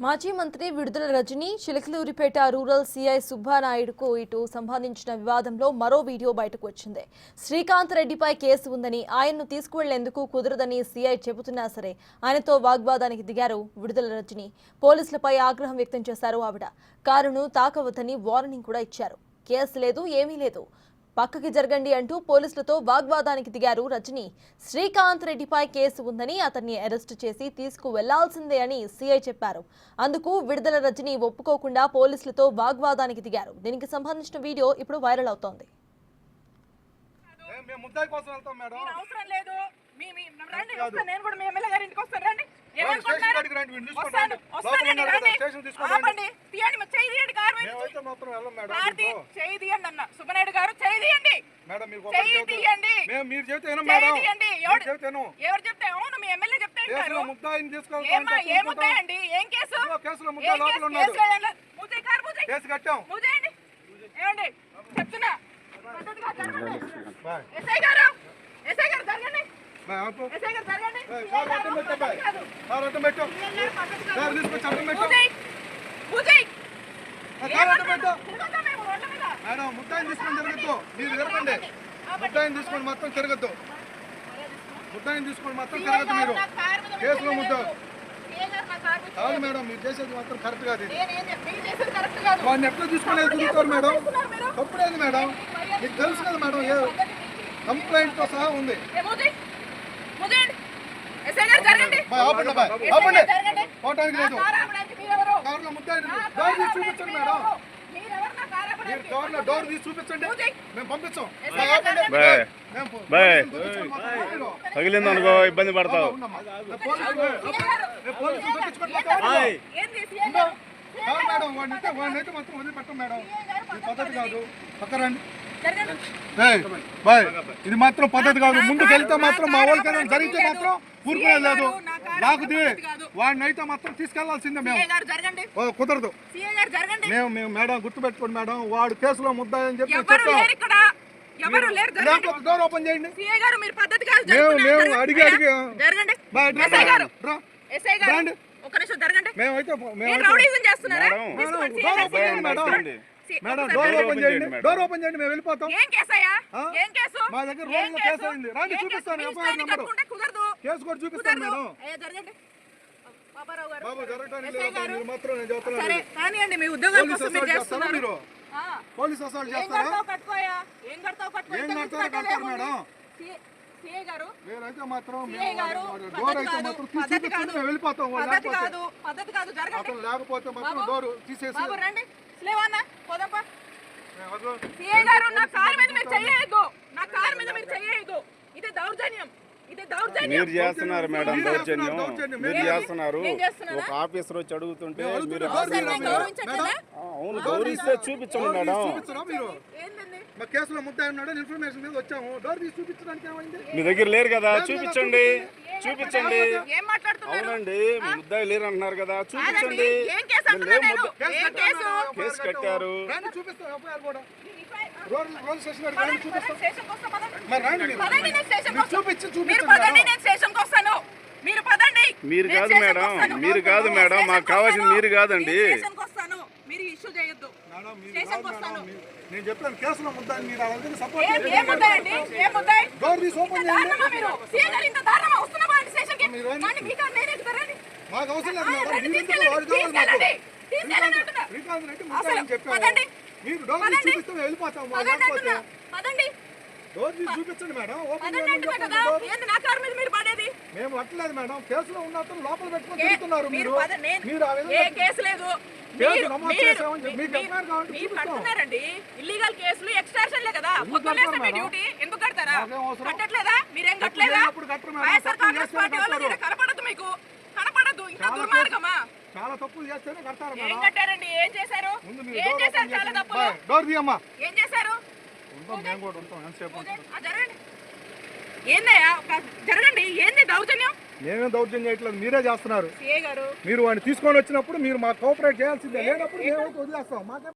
మాజీ మంత్రి విడుదల రజని చిలకలూరిపేట రూరల్ సీఐ సుబ్బానాయుడుకు ఇటు సంబంధించిన వివాదంలో మరో వీడియో బయటకు వచ్చింది. శ్రీకాంత్ రెడ్డిపై కేసు ఉందని ఆయన్ను తీసుకువెళ్లేందుకు కుదరదని సీఐ చెబుతున్నా సరే ఆయనతో వాగ్వాదానికి దిగారు విడుదల రజని. పోలీసులపై ఆగ్రహం వ్యక్తం చేశారు ఆవిడ. కారును తాకవద్దని వార్నింగ్ కూడా ఇచ్చారు. కేసు లేదు, ఏమీ లేదు, పక్కకి జరగండి అంటూ పోలీసులతో వాగ్వాదానికి దిగారు రజని. శ్రీకాంత్ రెడ్డిపై కేసు ఉందని అతన్ని అరెస్టు చేసి తీసుకువెళ్లాల్సిందే అని సీఐ చెప్పారు. అందుకు విడుదల రజని ఒప్పుకోకుండా పోలీసులతో వాగ్వాదానికి దిగారు. దీనికి సంబంధించిన వీడియో ఇప్పుడు వైరల్ అవుతోంది. సుబ్బనాయుడు గారు చేయండి, మీరు చెప్తే ఎవరు చెప్తే అవును మీ ఎమ్మెల్యే చెప్తే ఏముంటాయండి? ఏం కేసు? ఏమండి చెప్తున్నా, ఎస్ఐ గారు జరగండి, ఎస్ఐ గారు జరగండి. మేడం ముద్దాయిని తీసుకొని జరగద్దు, మీరు జరగండి. ముద్దాయిని తీసుకొని మొత్తం తిరగద్దు, ముద్దాయిని తీసుకొని మొత్తం తిరగద్దు. మీరు కేసులో ముద్ద కాదు మేడం, మీరు చేసేది మాత్రం కరెక్ట్ కాదు. వాడిని ఎట్లా తీసుకునేది తిరుగుతారు మేడం, తప్పుడేది మేడం, మీకు తెలుసు కదా మేడం. ఏ కంప్లైంట్ తో సహా ఉంది. పోవటానికి లేదు. కారులో ముద్దాయిని చూపించండి మేడం, మీరు కార్లో డోర్ తీసి చూపించండి, మేము పంపించాం. తగిలింది అనుకో ఇబ్బంది పడతావు. మేడం వాడినైతే మొత్తం వదిలిపెట్టం మేడం, ఇది పద్ధతి కాదు. పక్కరండి, ఇది మాత్రం పద్ధతి కాదు. ముందుకు వెళ్తే మాత్రం మా వాళ్ళకైనా జరిగితే మాత్రం ఊరుకునే లేదు. లాగుది వాడినైతే మాత్రం తీసుకెళ్లాల్సిందే. మేము కుదరదు. మేము మేడం గుర్తుపెట్టుకోండి మేడం, వాడు కేసులో ముద్దాయి అని చెప్పి డోర్ ఓపెన్ చేయండి. మేము అడిగి మేమైతే మేడం డోర్ ఓపెన్ చేయండి, డోర్ ఓపెన్ చేయండి, మేము వెళ్ళిపోతాం. మా దగ్గర రోజులో కేసు అయింది, రండి చూపిస్తాను. ఎఫ్ఐఆర్ నెంబర్ కేసు కూడా చూపిస్తాను మేడం. బాబు జరగడానికి లేదు, మీరు మాత్రం నేను చెప్తాను. మీరు పోలీస్ అసాల్ట్ చేస్తారా? ఏం కడతారు మేడం? మీరైతే మాత్రం డోర్ అయితే మాత్రం చూపిస్తాను, మేము వెళ్ళిపోతాం. అతను లేకపోతే మాత్రం డోర్ తీసేసి మీరు చేస్తున్నారు మేడం దౌర్జన్యం, మీరు చేస్తున్నారు. ఒక ఆఫీసర్ వచ్చి అడుగుతుంటే మీరు అవును గౌరవిస్తే చూపించండి మేడం. కేసులో ముద్దాయి ఉన్నాడు ఇన్ఫర్మేషన్ మీద వచ్చాము, డోర్ తీసి చూపించడానికి ఏమైంది? మీ దగ్గర లేరు కదా, చూపించండి. అవునండి, ముద్దాయి లేరు అంటున్నారు కదా, చూపించండి. కేసు కట్టారు. మీరు కాదు మేడం, మీరు కాదు మేడం, మాకు కావాల్సింది మీరు కాదండి. నేను చెప్పాను కేసులో ముద్దాయి, మీరు అలాగే సపోర్ట్ డోర్ తీసి ఓపెన్ చేయండి. మాకు అవసరం లేదు మేడం, శ్రీకాంత్ రెడ్డి ముద్దాయి చెప్పారు. మీరు డోర్ తీసి చూపిస్తే వెళ్ళిపోతాం. డోర్ తీసి చూపించండి మేడం, ఓపెన్ మేము అట్లేదు మేడం. కేసులో ఉన్న అతను లోపల పెట్టుకుని తిరుగుతున్నారు. మీరు ఇల్లీగల్ కేసులు ఎక్స్ట్రాషన్ లే కదా, డ్యూటీ ఎందుకు కడతారా? కట్టట్లేదా? మీరేం కట్టలేదా? కనపడదు, మీకు కనపడదు. ఇంకా దుర్మార్గమా? చాలా తప్పులు చేస్తేనే కడతారు. ఏం కట్టారండి? ఏం చేశారు? చాలా తప్పులు. డోర్ తీయమ్మా. ఏం చేశారు? మేము కూడా ఉంటాం. ఏందయ్యా జరగండి. ఏంది దౌర్జన్యం? మేమే దౌర్జన్యం చేయట్లేదు, మీరే చేస్తున్నారు. మీరు వాడిని తీసుకొని వచ్చినప్పుడు మీరు మాకు కోఆపరేట్ చేయాల్సిందే, లేనప్పుడు మేము వదిలేస్తాం. మాకే